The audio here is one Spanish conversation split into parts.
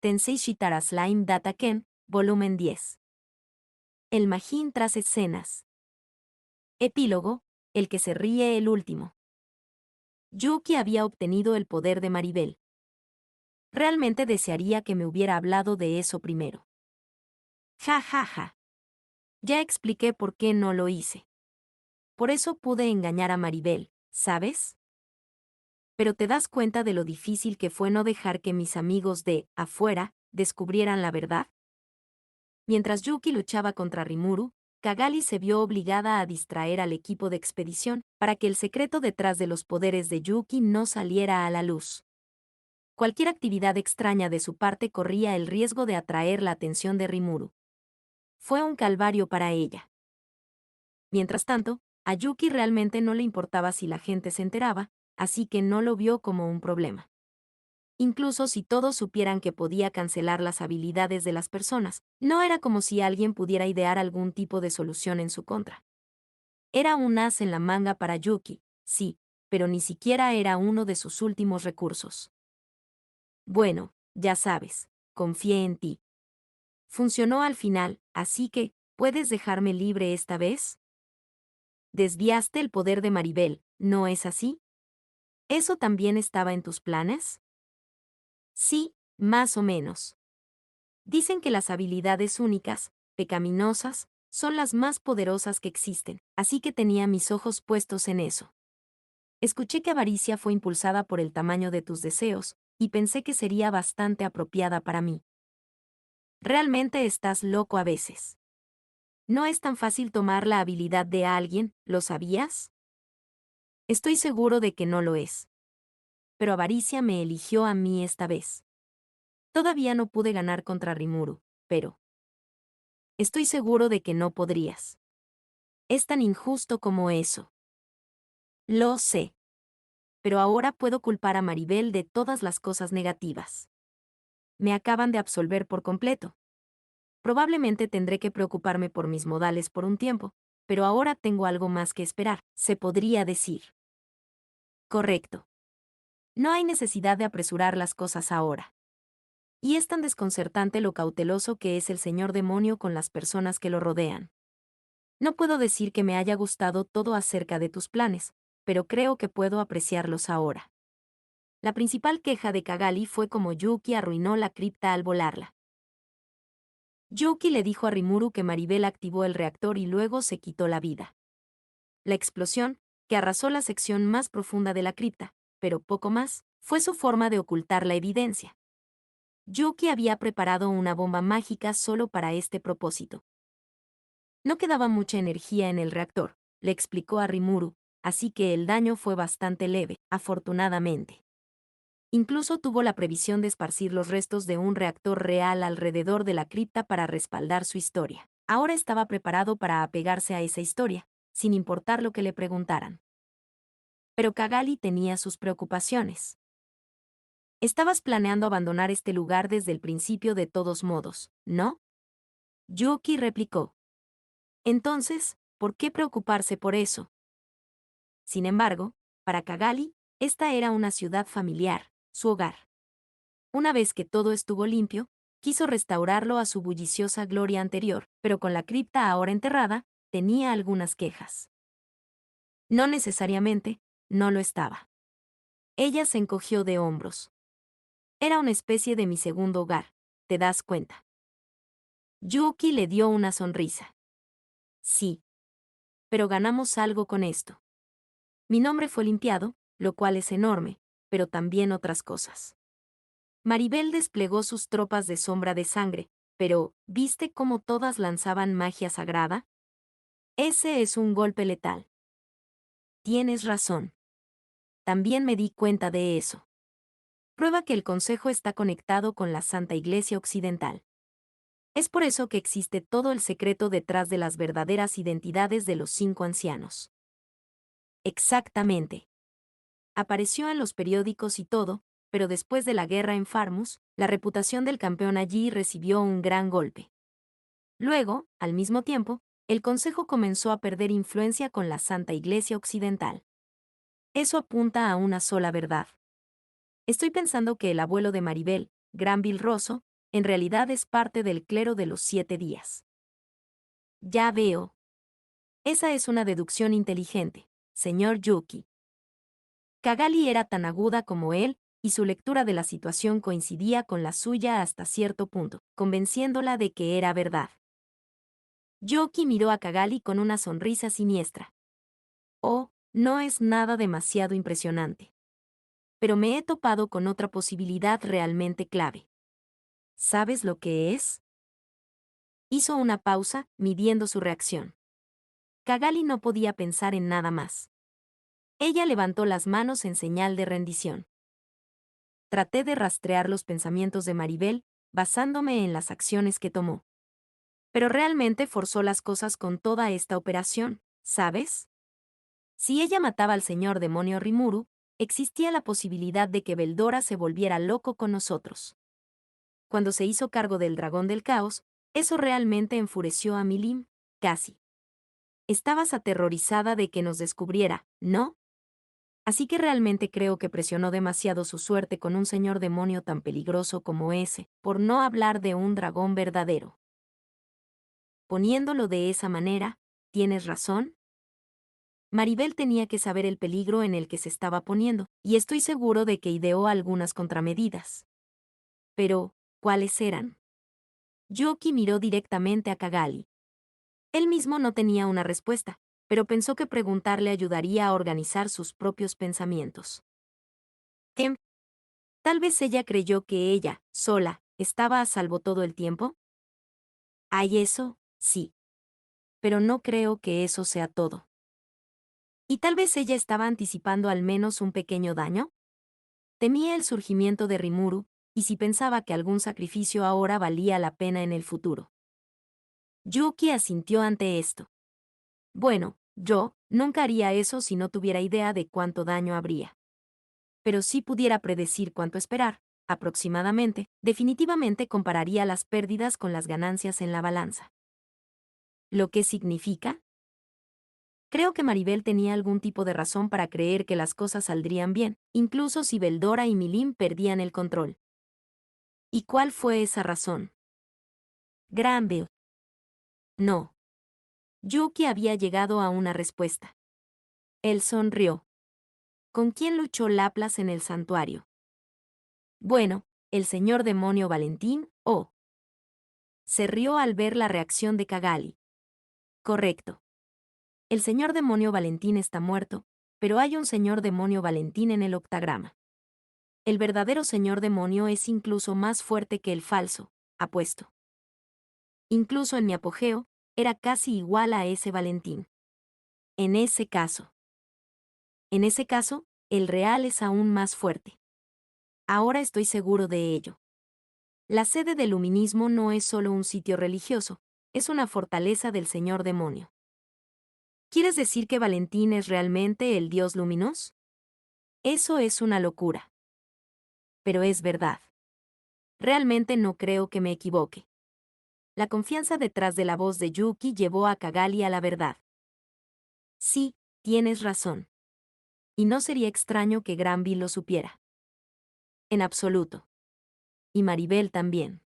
Tensei Shitara Slime Data Ken, volumen 10. El Magín tras escenas. Epílogo, el que se ríe el último. Yuki había obtenido el poder de Maribel. Realmente desearía que me hubiera hablado de eso primero. Ja, ja, ja. Ya expliqué por qué no lo hice. Por eso pude engañar a Maribel, ¿sabes? Pero te das cuenta de lo difícil que fue no dejar que mis amigos de afuera descubrieran la verdad. Mientras Yuki luchaba contra Rimuru, Kagali se vio obligada a distraer al equipo de expedición para que el secreto detrás de los poderes de Yuki no saliera a la luz. Cualquier actividad extraña de su parte corría el riesgo de atraer la atención de Rimuru. Fue un calvario para ella. Mientras tanto, a Yuki realmente no le importaba si la gente se enteraba, así que no lo vio como un problema. Incluso si todos supieran que podía cancelar las habilidades de las personas, no era como si alguien pudiera idear algún tipo de solución en su contra. Era un as en la manga para Yuki, sí, pero ni siquiera era uno de sus últimos recursos. Bueno, ya sabes, confié en ti. Funcionó al final, así que, ¿puedes dejarme libre esta vez? Desviaste el poder de Maribel, ¿no es así? ¿Eso también estaba en tus planes? Sí, más o menos. Dicen que las habilidades únicas, pecaminosas, son las más poderosas que existen, así que tenía mis ojos puestos en eso. Escuché que avaricia fue impulsada por el tamaño de tus deseos, y pensé que sería bastante apropiada para mí. Realmente estás loco a veces. No es tan fácil tomar la habilidad de alguien, ¿lo sabías? Estoy seguro de que no lo es. Pero avaricia me eligió a mí esta vez. Todavía no pude ganar contra Rimuru, pero estoy seguro de que no podrías. Es tan injusto como eso. Lo sé. Pero ahora puedo culpar a Maribel de todas las cosas negativas. Me acaban de absolver por completo. Probablemente tendré que preocuparme por mis modales por un tiempo, pero ahora tengo algo más que esperar, se podría decir. Correcto. No hay necesidad de apresurar las cosas ahora. Y es tan desconcertante lo cauteloso que es el señor demonio con las personas que lo rodean. No puedo decir que me haya gustado todo acerca de tus planes, pero creo que puedo apreciarlos ahora. La principal queja de Kagali fue cómo Yuki arruinó la cripta al volarla. Yuki le dijo a Rimuru que Maribel activó el reactor y luego se quitó la vida. La explosión, que arrasó la sección más profunda de la cripta, pero poco más, fue su forma de ocultar la evidencia. Yuki había preparado una bomba mágica solo para este propósito. No quedaba mucha energía en el reactor, le explicó a Rimuru, así que el daño fue bastante leve, afortunadamente. Incluso tuvo la previsión de esparcir los restos de un reactor real alrededor de la cripta para respaldar su historia. Ahora estaba preparado para apegarse a esa historia, sin importar lo que le preguntaran. Pero Kagali tenía sus preocupaciones. Estabas planeando abandonar este lugar desde el principio de todos modos, ¿no? Yuki replicó. Entonces, ¿por qué preocuparse por eso? Sin embargo, para Kagali, esta era una ciudad familiar, su hogar. Una vez que todo estuvo limpio, quiso restaurarlo a su bulliciosa gloria anterior, pero con la cripta ahora enterrada, tenía algunas quejas. No necesariamente, no lo estaba. Ella se encogió de hombros. Era una especie de mi segundo hogar, ¿te das cuenta? Yuki le dio una sonrisa. Sí. Pero ganamos algo con esto. Mi nombre fue limpiado, lo cual es enorme, pero también otras cosas. Maribel desplegó sus tropas de sombra de sangre, pero ¿viste cómo todas lanzaban magia sagrada? Ese es un golpe letal. Tienes razón. También me di cuenta de eso. Prueba que el Consejo está conectado con la Santa Iglesia Occidental. Es por eso que existe todo el secreto detrás de las verdaderas identidades de los 5 ancianos. Exactamente. Apareció en los periódicos y todo, pero después de la guerra en Farmus, la reputación del campeón allí recibió un gran golpe. Luego, al mismo tiempo, el Consejo comenzó a perder influencia con la Santa Iglesia Occidental. Eso apunta a una sola verdad. Estoy pensando que el abuelo de Maribel, Granville Rosso, en realidad es parte del clero de los 7 días. Ya veo. Esa es una deducción inteligente, señor Yuki. Cagali era tan aguda como él, y su lectura de la situación coincidía con la suya hasta cierto punto, convenciéndola de que era verdad. Yuki miró a Cagali con una sonrisa siniestra. Oh, no es nada demasiado impresionante. Pero me he topado con otra posibilidad realmente clave. ¿Sabes lo que es? Hizo una pausa, midiendo su reacción. Cagali no podía pensar en nada más. Ella levantó las manos en señal de rendición. Traté de rastrear los pensamientos de Maribel, basándome en las acciones que tomó. Pero realmente forzó las cosas con toda esta operación, ¿sabes? Si ella mataba al señor demonio Rimuru, existía la posibilidad de que Beldora se volviera loco con nosotros. Cuando se hizo cargo del dragón del caos, eso realmente enfureció a Milim, casi. Estabas aterrorizada de que nos descubriera, ¿no? Así que realmente creo que presionó demasiado su suerte con un señor demonio tan peligroso como ese, por no hablar de un dragón verdadero. Poniéndolo de esa manera, ¿tienes razón? Maribel tenía que saber el peligro en el que se estaba poniendo, y estoy seguro de que ideó algunas contramedidas. Pero, ¿cuáles eran? Yoki miró directamente a Cagali. Él mismo no tenía una respuesta, pero pensó que preguntarle ayudaría a organizar sus propios pensamientos. ¿Qué? Tal vez ella creyó que ella, sola, estaba a salvo todo el tiempo. ¿Hay eso? Sí. Pero no creo que eso sea todo. ¿Y tal vez ella estaba anticipando al menos un pequeño daño? Temía el surgimiento de Rimuru, y si pensaba que algún sacrificio ahora valía la pena en el futuro. Yuki asintió ante esto. Bueno, yo nunca haría eso si no tuviera idea de cuánto daño habría. Pero si pudiera predecir cuánto esperar, aproximadamente, definitivamente compararía las pérdidas con las ganancias en la balanza. ¿Lo que significa? Creo que Maribel tenía algún tipo de razón para creer que las cosas saldrían bien, incluso si Beldora y Milim perdían el control. ¿Y cuál fue esa razón? Granville. No. Yuki había llegado a una respuesta. Él sonrió. ¿Con quién luchó Laplas en el santuario? Bueno, el señor demonio Valentín, oh. Se rió al ver la reacción de Cagali. Correcto. El señor demonio Valentín está muerto, pero hay un señor demonio Valentín en el octagrama. El verdadero señor demonio es incluso más fuerte que el falso, apuesto. Incluso en mi apogeo, era casi igual a ese Valentín. En ese caso. En ese caso, el real es aún más fuerte. Ahora estoy seguro de ello. La sede del luminismo no es solo un sitio religioso, es una fortaleza del señor demonio. ¿Quieres decir que Valentín es realmente el dios luminos? Eso es una locura. Pero es verdad. Realmente no creo que me equivoque. La confianza detrás de la voz de Yuki llevó a Cagali a la verdad. Sí, tienes razón. Y no sería extraño que Granville lo supiera. En absoluto. Y Maribel también.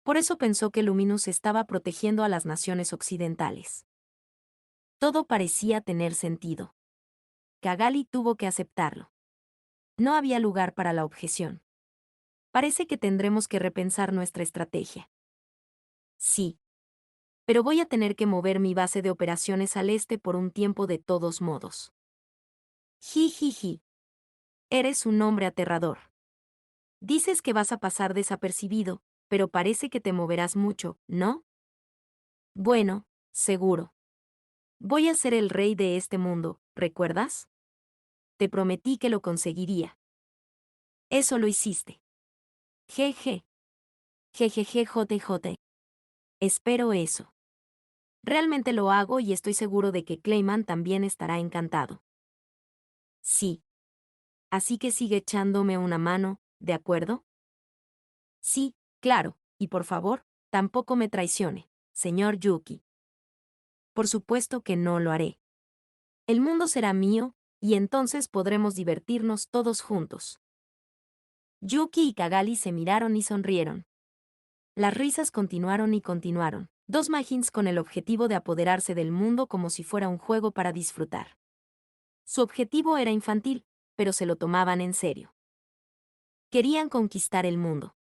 Por eso pensó que Luminous estaba protegiendo a las naciones occidentales. Todo parecía tener sentido. Cagali tuvo que aceptarlo. No había lugar para la objeción. Parece que tendremos que repensar nuestra estrategia. Sí. Pero voy a tener que mover mi base de operaciones al este por un tiempo de todos modos. Jijiji. Eres un hombre aterrador. Dices que vas a pasar desapercibido, pero parece que te moverás mucho, ¿no? Bueno, seguro. Voy a ser el rey de este mundo, ¿recuerdas? Te prometí que lo conseguiría. Eso lo hiciste. Jeje. Jejeje JJ. Espero eso. Realmente lo hago y estoy seguro de que Clayman también estará encantado. Sí. Así que sigue echándome una mano, ¿de acuerdo? Sí, claro, y por favor, tampoco me traicione, señor Yuki. Por supuesto que no lo haré. El mundo será mío, y entonces podremos divertirnos todos juntos. Yuki y Cagali se miraron y sonrieron. Las risas continuaron y continuaron. Dos Majins con el objetivo de apoderarse del mundo como si fuera un juego para disfrutar. Su objetivo era infantil, pero se lo tomaban en serio. Querían conquistar el mundo.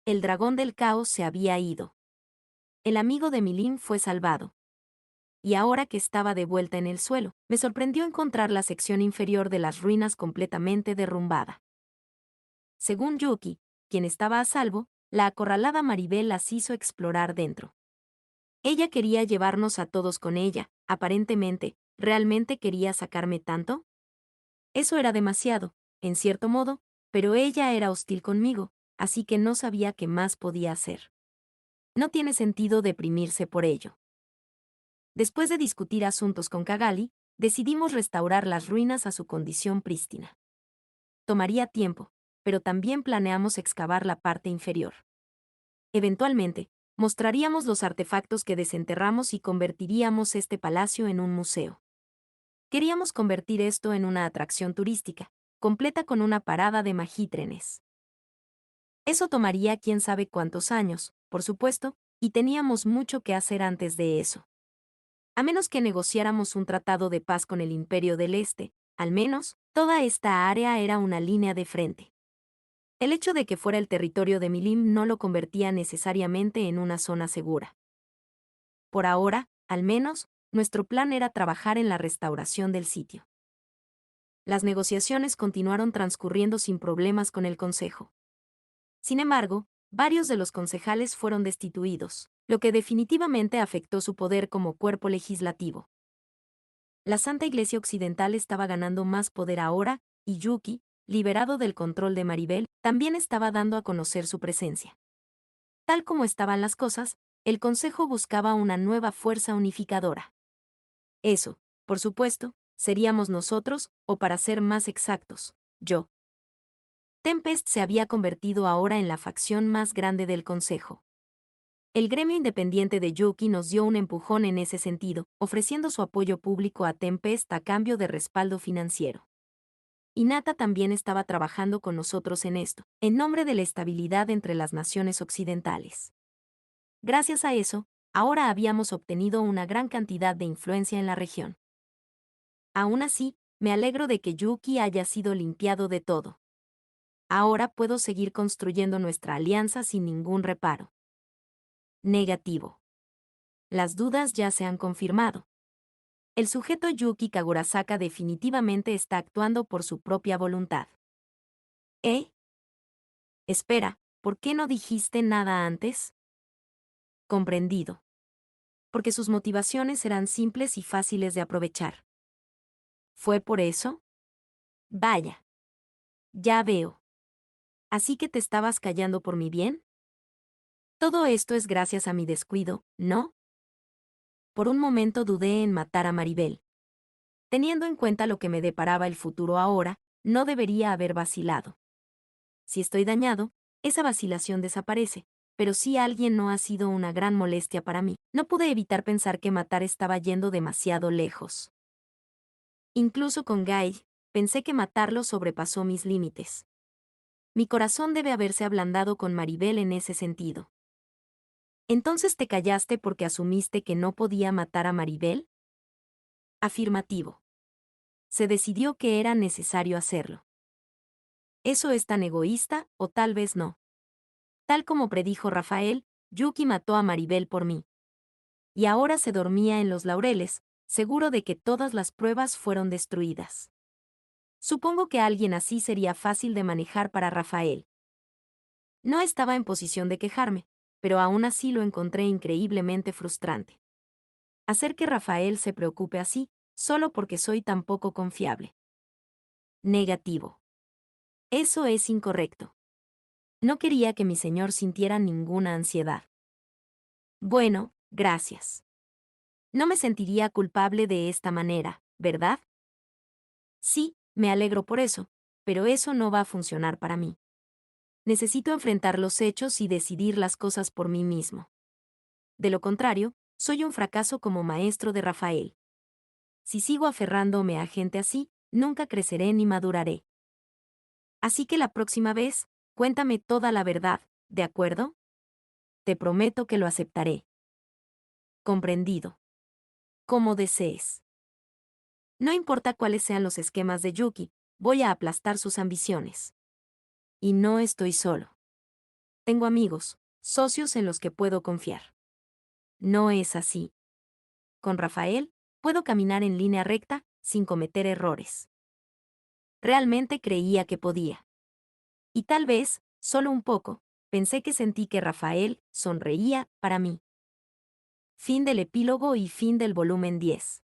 El dragón del caos se había ido. El amigo de Milim fue salvado. Y ahora que estaba de vuelta en el suelo, me sorprendió encontrar la sección inferior de las ruinas completamente derrumbada. Según Yuki, quien estaba a salvo, la acorralada Maribel las hizo explorar dentro. Ella quería llevarnos a todos con ella, aparentemente, ¿realmente quería sacarme tanto? Eso era demasiado, en cierto modo, pero ella era hostil conmigo, así que no sabía qué más podía hacer. No tiene sentido deprimirse por ello. Después de discutir asuntos con Cagali, decidimos restaurar las ruinas a su condición prístina. Tomaría tiempo, pero también planeamos excavar la parte inferior. Eventualmente, mostraríamos los artefactos que desenterramos y convertiríamos este palacio en un museo. Queríamos convertir esto en una atracción turística, completa con una parada de magítrenes. Eso tomaría quién sabe cuántos años, por supuesto, y teníamos mucho que hacer antes de eso. A menos que negociáramos un tratado de paz con el Imperio del Este, al menos, toda esta área era una línea de frente. El hecho de que fuera el territorio de Milim no lo convertía necesariamente en una zona segura. Por ahora, al menos, nuestro plan era trabajar en la restauración del sitio. Las negociaciones continuaron transcurriendo sin problemas con el Consejo. Sin embargo, varios de los concejales fueron destituidos, lo que definitivamente afectó su poder como cuerpo legislativo. La Santa Iglesia Occidental estaba ganando más poder ahora, y Yuki, liberado del control de Maribel, también estaba dando a conocer su presencia. Tal como estaban las cosas, el Consejo buscaba una nueva fuerza unificadora. Eso, por supuesto, seríamos nosotros, o para ser más exactos, yo. Tempest se había convertido ahora en la facción más grande del Consejo. El gremio independiente de Yuki nos dio un empujón en ese sentido, ofreciendo su apoyo público a Tempest a cambio de respaldo financiero. Hinata también estaba trabajando con nosotros en esto, en nombre de la estabilidad entre las naciones occidentales. Gracias a eso, ahora habíamos obtenido una gran cantidad de influencia en la región. Aún así, me alegro de que Yuki haya sido limpiado de todo. Ahora puedo seguir construyendo nuestra alianza sin ningún reparo. Negativo. Las dudas ya se han confirmado. El sujeto Yuki Kagurasaka definitivamente está actuando por su propia voluntad. ¿Eh? Espera, ¿por qué no dijiste nada antes? Comprendido. Porque sus motivaciones eran simples y fáciles de aprovechar. ¿Fue por eso? Vaya. Ya veo. ¿Así que te estabas callando por mi bien? Todo esto es gracias a mi descuido, ¿no? Por un momento dudé en matar a Maribel. Teniendo en cuenta lo que me deparaba el futuro ahora, no debería haber vacilado. Si estoy dañado, esa vacilación desaparece, pero si alguien no ha sido una gran molestia para mí, no pude evitar pensar que matar estaba yendo demasiado lejos. Incluso con Guy, pensé que matarlo sobrepasó mis límites. Mi corazón debe haberse ablandado con Maribel en ese sentido. ¿Entonces te callaste porque asumiste que no podía matar a Maribel? Afirmativo. Se decidió que era necesario hacerlo. ¿Eso es tan egoísta, o tal vez no? Tal como predijo Rafael, Yuki mató a Maribel por mí. Y ahora se dormía en los laureles, seguro de que todas las pruebas fueron destruidas. Supongo que alguien así sería fácil de manejar para Rafael. No estaba en posición de quejarme, pero aún así lo encontré increíblemente frustrante. Hacer que Rafael se preocupe así, solo porque soy tan poco confiable. Negativo. Eso es incorrecto. No quería que mi señor sintiera ninguna ansiedad. Bueno, gracias. No me sentiría culpable de esta manera, ¿verdad? Sí, me alegro por eso, pero eso no va a funcionar para mí. Necesito enfrentar los hechos y decidir las cosas por mí mismo. De lo contrario, soy un fracaso como maestro de Rafael. Si sigo aferrándome a gente así, nunca creceré ni maduraré. Así que la próxima vez, cuéntame toda la verdad, ¿de acuerdo? Te prometo que lo aceptaré. Comprendido. Como desees. No importa cuáles sean los esquemas de Yuki, voy a aplastar sus ambiciones. Y no estoy solo. Tengo amigos, socios en los que puedo confiar. No es así. Con Rafael, puedo caminar en línea recta, sin cometer errores. Realmente creía que podía. Y tal vez, solo un poco, pensé que sentí que Rafael sonreía para mí. Fin del epílogo y fin del volumen 10.